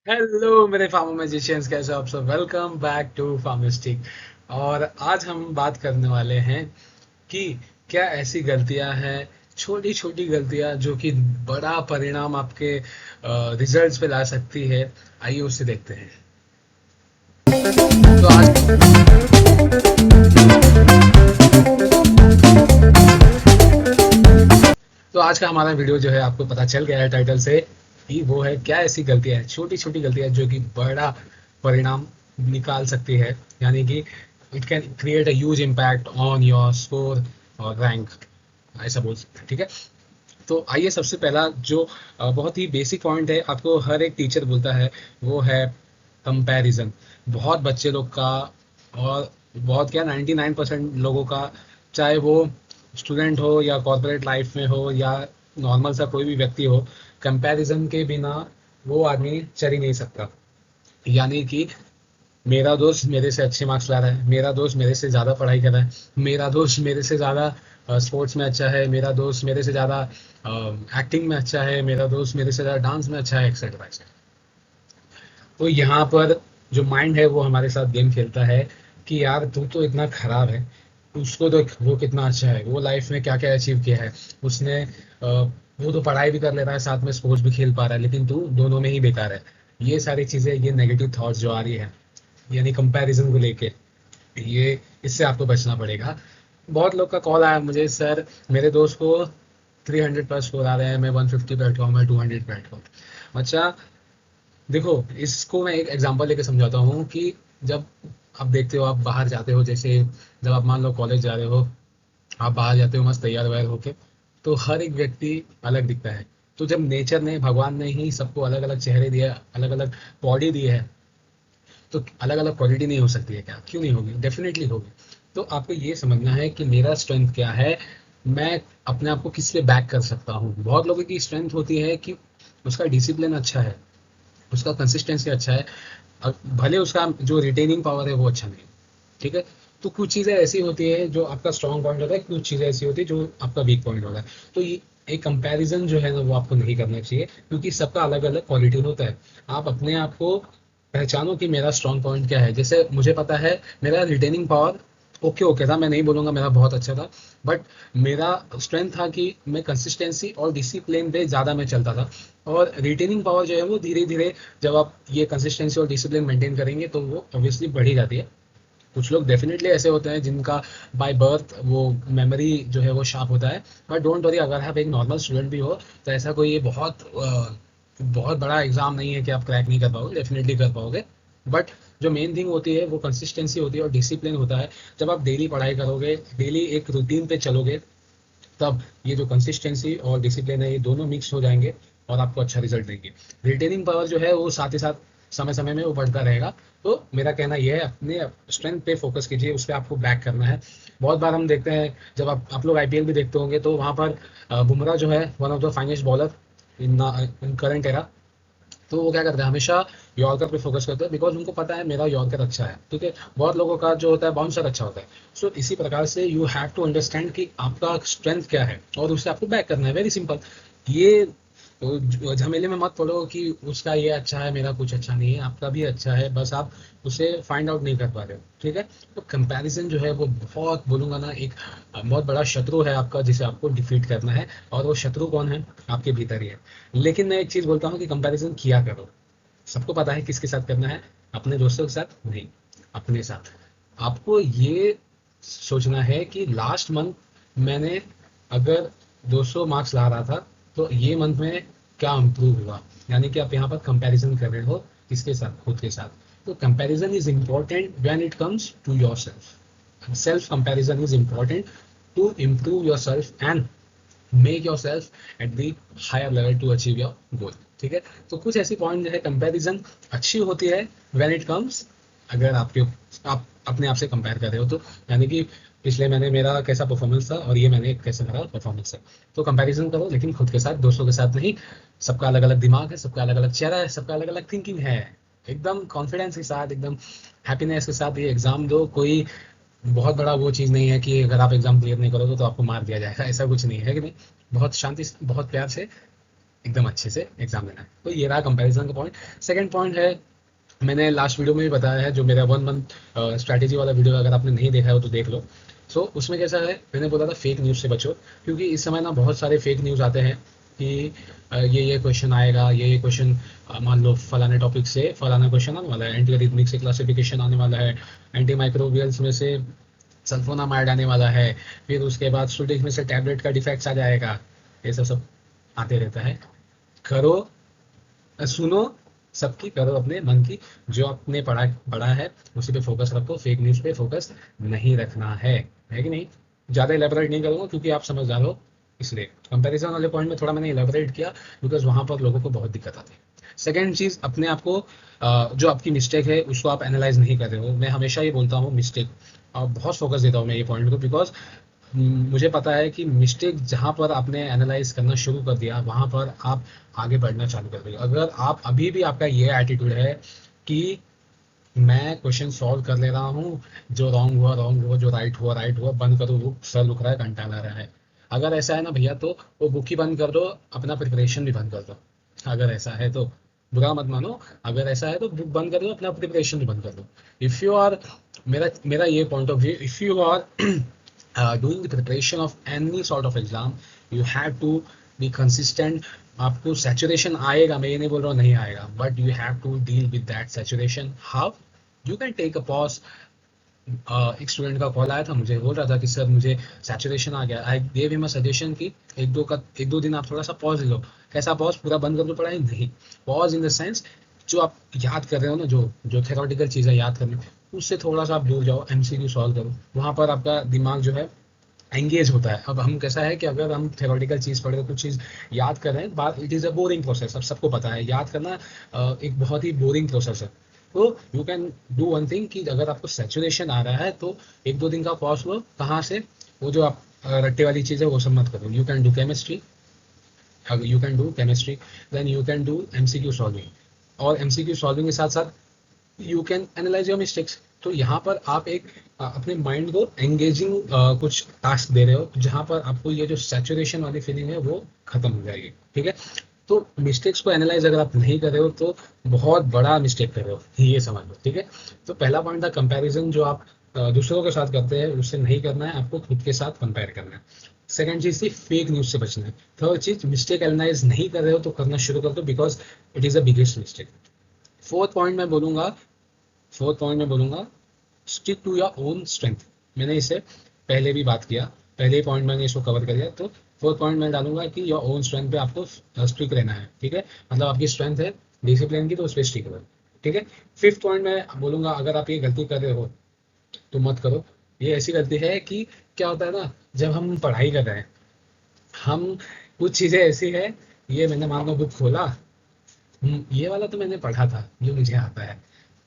Hello मेरे pharma magicians, कैसे हो आप सब। Welcome back to Farmistic. और आज हम बात करने वाले हैं कि क्या ऐसी गलतियां हैं, छोटी छोटी गलतियां जो कि बड़ा परिणाम आपके रिजल्ट्स पे ला सकती है। आइए उसे देखते हैं। तो आज तो आज का हमारा वीडियो जो है आपको पता चल गया है टाइटल से कि वो है क्या ऐसी गलतियां हैं, छोटी छोटी गलतियां जो कि बड़ा परिणाम निकाल सकती है। यानी कि it can create a huge impact on your score और रैंक, ऐसा बोल सकते हैं। ठीक है, तो आइए सबसे पहला जो बहुत ही बेसिक पॉइंट है, आपको हर एक टीचर बोलता है, वो है कंपैरिजन। बहुत बच्चे लोग का और बहुत क्या 99% लोगों का, चाहे वो स्टूडेंट हो या कॉर्पोरेट लाइफ में हो या नॉर्मल सा कोई भी व्यक्ति हो, कंपैरिजन के बिना वो आदमी चल ही नहीं सकता। यानी कि मेरा दोस्त मेरे से अच्छे मार्क्स ला रहा है, मेरा दोस्त मेरे से ज़्यादा पढ़ाई कर रहा है, मेरा दोस्त मेरे से ज़्यादा स्पोर्ट्स में अच्छा है, मेरा दोस्त मेरे से ज़्यादा एक्टिंग में अच्छा है, मेरा दोस्त मेरे से ज़्यादा डांस में अच्छा है, एक्सेट्रा एक्सेट्रा। तो यहाँ पर जो माइंड है वो हमारे साथ गेम खेलता है कि यार तू तो इतना खराब है, उसको तो वो कितना अच्छा है, वो लाइफ में क्या क्या अचीव किया है उसने। वो तो पढ़ाई भी कर ले रहा है, साथ में स्पोर्ट्स भी खेल पा रहा है, लेकिन तू दोनों में ही बेकार है। ये सारी चीज़ें, ये नेगेटिव थॉट्स जो आ रही है, यानी कंपैरिजन को लेके, ये इससे आपको बचना पड़ेगा। बहुत लोग का कॉल आया मुझे, सर मेरे दोस्त को 300 प्लस स्कोर आ रहे हैं, मैं 150 बैठा हूँ, मैं 200 बैठा हूँ। अच्छा, देखो, इसको मैं एक एग्जांपल लेके समझाता हूँ कि जब आप देखते हो, आप बाहर जाते हो, जैसे जब आप मान लो कॉलेज जा रहे हो, आप बाहर जाते हो मस्त तैयार वैयार होके, तो हर एक व्यक्ति अलग दिखता है। तो जब नेचर ने, भगवान ने ही सबको अलग अलग चेहरे दिए, अलग अलग बॉडी दी है, तो अलग अलग क्वालिटी नहीं हो सकती है क्या? क्यों नहीं होगी? डेफिनेटली होगी। तो आपको ये समझना है कि मेरा स्ट्रेंथ क्या है, मैं अपने आप को किस पे बैक कर सकता हूँ। बहुत लोगों की स्ट्रेंथ होती है कि उसका डिसिप्लिन अच्छा है, उसका कंसिस्टेंसी अच्छा है, भले उसका जो रिटेनिंग पावर है वो अच्छा नहीं है। ठीक है, तो कुछ चीज़ें ऐसी होती है जो आपका स्ट्रॉन्ग पॉइंट होता है, कुछ चीज़ें ऐसी होती है जो आपका वीक पॉइंट होता है। तो ये एक कंपैरिजन जो है ना, वो आपको नहीं करना चाहिए, क्योंकि सबका अलग अलग क्वालिटी होता है। आप अपने आप को पहचानो कि मेरा स्ट्रॉन्ग पॉइंट क्या है। जैसे मुझे पता है मेरा रिटेनिंग पावर ओके ओके था, मैं नहीं बोलूंगा मेरा बहुत अच्छा था, बट मेरा स्ट्रेंथ था कि मैं कंसिस्टेंसी और डिसिप्लिन पे ज़्यादा मैं चलता था। और रिटेनिंग पावर जो है वो धीरे धीरे, जब आप ये कंसिस्टेंसी और डिसिप्लिन मेंटेन करेंगे तो वो ऑब्वियसली बढ़ी जाती है। कुछ लोग डेफिनेटली ऐसे होते हैं जिनका बाय बर्थ वो मेमोरी जो है वो शार्प होता है। बट डोंट वरी, अगर आप एक नॉर्मल स्टूडेंट भी हो तो ऐसा कोई ये बहुत बड़ा एग्जाम नहीं है कि आप क्रैक नहीं कर पाओगे, डेफिनेटली कर पाओगे। बट जो मेन थिंग होती है वो कंसिस्टेंसी होती है और डिसिप्लिन होता है। जब आप डेली पढ़ाई करोगे, डेली एक रूटीन पे चलोगे, तब ये जो कंसिस्टेंसी और डिसिप्लिन है ये दोनों मिक्स हो जाएंगे और आपको अच्छा रिजल्ट देंगे। रिटेनिंग पावर जो है वो साथ ही साथ समय समय में वो बढ़ता रहेगा। तो मेरा कहना यह है, अपने स्ट्रेंथ पे फोकस कीजिए, उस पर आपको बैक करना है। बहुत बार हम देखते हैं, जब आप लोग आईपीएल भी देखते होंगे, तो वहाँ पर बुमराह जो है one of the finest bowler in current era, तो वो क्या करते हैं, हमेशा यॉर्कर पे फोकस करते हैं, बिकॉज उनको पता है मेरा यॉर्कर अच्छा है। ठीक है, बहुत लोगों का जो होता है बाउंसर अच्छा होता है। सो इसी प्रकार से यू हैव टू अंडरस्टैंड कि आपका स्ट्रेंथ क्या है और उससे आपको बैक करना है, वेरी सिंपल। ये झमेले में मत पड़ो कि उसका ये अच्छा है मेरा कुछ अच्छा नहीं है, आपका भी अच्छा है, बस आप उसे फाइंड आउट नहीं कर पा रहे हो। ठीक है, तो कंपैरिजन जो है वो बहुत, बोलूंगा ना, एक बहुत बड़ा शत्रु है आपका, जिसे आपको डिफीट करना है। और वो शत्रु कौन है? आपके भीतर ही है। लेकिन मैं एक चीज बोलता हूँ कि कंपैरिजन किया करो। सबको पता है किसके साथ करना है, अपने दोस्तों के साथ नहीं, अपने साथ। आपको ये सोचना है कि लास्ट मंथ मैंने अगर 200 मार्क्स ला रहा था, तो ये मंथ में क्या इम्प्रूव हुआ। यानी कि आप यहाँ पर कंपैरिजन कर रहे हो किसके साथ? खुद के साथ। तो comparison is important when it comes to your self. Self comparison is important to improve your self and make your self at the higher level to achieve your goal. ठीक है, तो कुछ ऐसी पॉइंट है, कंपैरिजन अच्छी होती है when it comes, अगर आप अपने आप से कंपेयर कर रहे हो तो। यानी कि पिछले महीने मेरा कैसा परफॉर्मेंस था और ये मैंने कैसा मेरा परफॉर्मेंस है, तो कंपैरिजन करो, लेकिन खुद के साथ, दोस्तों के साथ नहीं। सबका अलग अलग दिमाग है, सबका अलग अलग चेहरा है, सबका अलग अलग थिंकिंग है। एकदम कॉन्फिडेंस के साथ, एकदम हैप्पीनेस के साथ ये एग्जाम दो। कोई बहुत बड़ा वो चीज़ नहीं है कि अगर आप एग्जाम क्लियर नहीं करोगे तो आपको मार दिया जाएगा, ऐसा कुछ नहीं है, कि नहीं। बहुत शांति से, बहुत प्यार से एकदम अच्छे से एग्जाम देना है। तो ये रहा कंपैरिजन का पॉइंट। सेकंड पॉइंट है, मैंने लास्ट वीडियो में भी बताया है, जो मेरा 1 मंथ स्ट्रैटेजी वाला वीडियो अगर आपने नहीं देखा है तो देख लो। सो उसमें कैसा है, मैंने बोला था फेक न्यूज़ से बचो, क्योंकि इस समय ना बहुत सारे फेक न्यूज़ आते हैं कि ये क्वेश्चन आएगा, ये क्वेश्चन मान लो फलाने टॉपिक से फलाना क्वेश्चन आने वाला है, एंटी अरिथमिक से क्लासिफिकेशन आने वाला है, एंटी माइक्रोबियल्स में से सल्फोनामाइड आने वाला है, फिर उसके बाद सुडिक में से टैबलेट का डिफेक्ट्स आ जाएगा। ये सब आते रहता है। करो, सुनो सबकी, करो अपने मन की, जो आपने पढ़ा है उसी पे फोकस रखो, फेक न्यूज़ पे फोकस नहीं रखना है कि नहीं। ज़्यादा इलेबोरेट नहीं करूँगा क्योंकि आप समझदार हो, इसलिए कंपैरिजन वाले पॉइंट में थोड़ा मैंने इलेबोरेट किया, बिकॉज वहाँ पर लोगों को बहुत दिक्कत आती है। सेकेंड चीज़, अपने आप को जो आपकी मिस्टेक है उसको आप एनालाइज नहीं कर रहे हो। मैं हमेशा ये बोलता हूँ मिस्टेक, बहुत फोकस देता हूँ मैं ये पॉइंट को, बिकॉज मुझे पता है कि मिस्टेक जहाँ पर आपने एनालाइज करना शुरू कर दिया वहाँ पर आप आगे बढ़ना चालू कर देंगे। अगर आप अभी भी आपका ये एटीट्यूड है कि मैं क्वेश्चन सॉल्व कर ले रहा हूँ, जो रॉन्ग हुआ, जो राइट हुआ, बंद करो बुक, सर दुख रहा है, घंटा लग रहा है, अगर ऐसा है ना भैया, तो वो बुक ही बंद कर दो, अपना प्रिपरेशन भी बंद कर दो। अगर ऐसा है तो बुरा मत मानो, अगर ऐसा है तो बुक बंद कर दो, अपना प्रिपरेशन भी बंद कर दो। इफ़ यू आर, मेरा मेरा ये point of view, if you are doing the preparation of any sort of exam, you have to be consistent। आपको saturation आएगा, मैं ये नहीं बोल रहा हूँ नहीं आएगा, but you have to deal with that saturation। how you can take a pause। एक स्टूडेंट का कॉल आया था, मुझे बोल रहा था कि सर मुझे सैचुरेशन आ गया। I gave him a suggestion कि एक दो दिन आप थोड़ा सा पॉज ले लो। कैसा पॉज, पूरा बंद कर दो पढ़ाई नहीं, पॉज इन द सेंस जो आप याद कर रहे हो ना, जो जो थेरोटिकल चीज़ें याद करनी, उससे थोड़ा सा आप दूर जाओ, एमसीक्यू सॉल्व करो, वहाँ पर आपका दिमाग जो है एंगेज होता है। अब हम कैसा है कि अगर हम थेरोटिकल चीज़ पढ़ रहे कुछ चीज़ याद कर रहे हैं, बात it is a boring process, अब सबको पता है याद करना एक बहुत ही बोरिंग प्रोसेस है। तो you can do one thing कि अगर आपको सैचुरेशन आ रहा है तो एक दो दिन का पॉज लो। कहाँ से, वो जो आप रट्टे वाली चीज़ है वो सब मत करो। You can do chemistry, you can do chemistry, then you can do MCQ solving, और एमसीक्यू सॉल्विंग के साथ साथ you can analyze your mistakes. तो यहाँ पर आप एक अपने माइंड को एंगेजिंग कुछ टास्क दे रहे हो, जहाँ पर आपको ये जो सैचुरेशन वाली फीलिंग है वो खत्म हो जाएगी। ठीक है, तो मिस्टेक्स को एनालाइज अगर आप नहीं कर रहे हो तो बहुत बड़ा मिस्टेक कर रहे हो, ये समझ लो। ठीक है, तो पहला पॉइंट था कंपैरिजन, जो आप दूसरों के साथ करते हैं उससे नहीं करना है, आपको खुद के साथ कंपेयर करना है। सेकंड चीज थी फेक न्यूज से बचना है। थर्ड चीज, मिस्टेक एनालाइज नहीं कर रहे हो तो करना शुरू कर दो, because it is the biggest mistake. Fourth point मैं बोलूंगा, stick to your own strength. मैंने इसे पहले भी बात किया, पहले पॉइंट मैंने इसको कवर कर दिया, तो फोर्थ पॉइंट मैं डालूंगा कि योर ओन स्ट्रेंथ पे आपको स्टिक रहना है। ठीक है, मतलब आपकी स्ट्रेंथ है डिसिप्लिन की, तो उस पर स्टिक रहो। ठीक है, फिफ्थ पॉइंट मैं बोलूंगा, अगर आप ये गलती कर रहे हो तो मत करो। ये ऐसी गलती है कि क्या होता है ना, जब हम पढ़ाई कर रहे हैं, हम कुछ चीज़ें ऐसी है, ये मैंने मान लो बुक खोला, ये वाला तो मैंने पढ़ा था, ये मुझे आता है,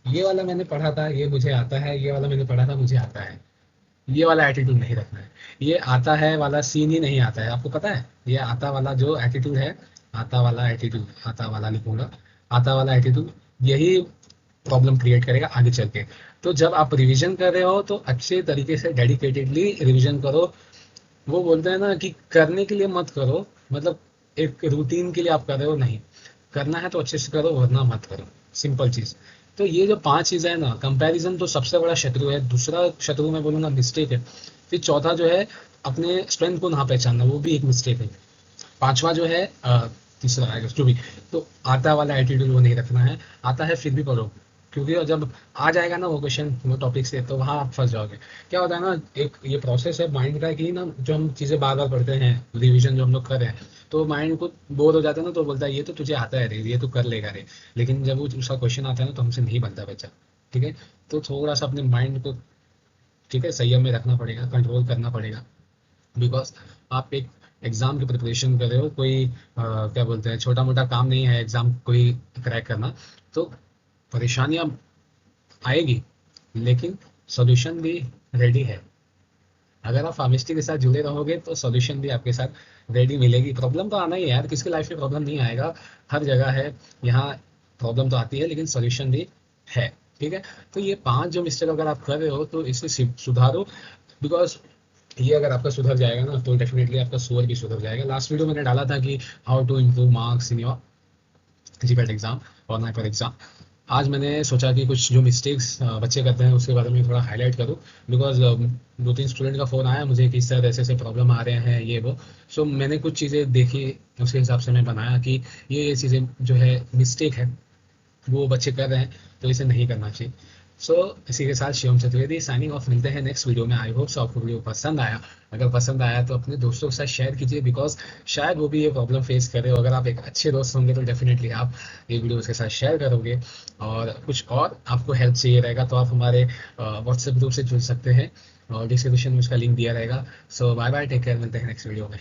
ये वाला मैंने पढ़ा था, ये मुझे आता है, ये वाला मैंने पढ़ा था, मुझे आता है। ये वाला एटीट्यूड नहीं रखना है। ये आता है वाला सीन ही नहीं आता है, आपको पता है, ये आता वाला जो एटीट्यूड है, आता वाला लिखूंगा, आता वाला एटीट्यूड, यही प्रॉब्लम क्रिएट करेगा आगे चल के। तो जब आप रिवीजन कर रहे हो तो अच्छे तरीके से डेडिकेटेडली रिवीजन करो। वो बोलते हैं ना कि करने के लिए मत करो, मतलब एक रूटीन के लिए आप कर रहे हो, नहीं करना है तो अच्छे से करो, वरना मत करो, सिंपल चीज। तो ये जो पांच चीजें है ना, कंपैरिजन तो सबसे बड़ा शत्रु है, दूसरा शत्रु मैं बोलूंगा मिस्टेक है, फिर चौथा जो है अपने स्ट्रेंथ को ना पहचानना, वो भी एक मिस्टेक है, पांचवा जो है तीसरा आएगा जो भी। तो आता वाला एटीट्यूड वो नहीं रखना है, आता है फिर भी पढ़ो, क्योंकि जब आ जाएगा ना वो क्वेश्चन वो टॉपिक से, तो वहाँ आप फंस जाओगे। क्या होता है ना, एक ये प्रोसेस है माइंड का कि ना, जो हम चीज़ें बार बार पढ़ते हैं, रिवीजन जो हम लोग कर रहे हैं, तो माइंड को बोर हो जाता है ना, तो बोलता है ये तो तुझे आता है रे, ये तो कर लेगा रे। लेकिन जब वो उसका क्वेश्चन आता है ना, तो हमसे नहीं बनता बच्चा। ठीक है, तो थोड़ा सा अपने माइंड को, ठीक है, संयम में रखना पड़ेगा, कंट्रोल करना पड़ेगा, बिकॉज आप एक एग्जाम की प्रिपरेशन कर रहे हो, कोई क्या बोलते हैं, छोटा मोटा काम नहीं है एग्जाम कोई क्रैक करना। तो परेशानियां आएगी, लेकिन सॉल्यूशन भी रेडी है। अगर आप फार्मेस्टी के साथ जुड़े रहोगे तो सॉल्यूशन भी आपके साथ रेडी मिलेगी। प्रॉब्लम तो आना ही है यार, किसकी लाइफ में प्रॉब्लम नहीं आएगा, हर जगह है, यहाँ प्रॉब्लम तो आती है, लेकिन सॉल्यूशन भी है। ठीक है, तो ये पांच जो मिस्टेक अगर आप कर रहे हो तो इसे सुधारो, बिकॉज ये अगर आपका सुधर जाएगा ना तो डेफिनेटली आपका स्कोर भी सुधर जाएगा। लास्ट वीडियो मैंने डाला था कि how to improve marks in your GPAT exam और नाइपर एग्जाम। आज मैंने सोचा कि कुछ जो मिस्टेक्स बच्चे करते हैं उसके बारे में थोड़ा हाईलाइट करूं, बिकॉज दो तीन स्टूडेंट का फ़ोन आया मुझे कि इस तरह ऐसे ऐसे प्रॉब्लम आ रहे हैं ये वो। सो मैंने कुछ चीज़ें देखी, उसके हिसाब से मैं बनाया कि ये चीज़ें जो है मिस्टेक है वो बच्चे कर रहे हैं, तो इसे नहीं करना चाहिए। सो इसी के साथ शिवम चतुर्वेदी साइनिंग ऑफ, मिलते हैं नेक्स्ट वीडियो में। आई होप सो आपको वीडियो पसंद आया। अगर पसंद आया तो अपने दोस्तों के साथ शेयर कीजिए, बिकॉज शायद वो भी ये प्रॉब्लम फेस करे, और अगर आप एक अच्छे दोस्त होंगे तो डेफिनेटली आप ये वीडियो उसके साथ शेयर करोगे। और कुछ और आपको हेल्प चाहिए रहेगा तो आप हमारे व्हाट्सएप ग्रुप से जुड़ सकते हैं, और डिस्क्रिप्शन में उसका लिंक दिया रहेगा। सो बाय बाय, टेक केयर, मिलते हैं नेक्स्ट वीडियो में।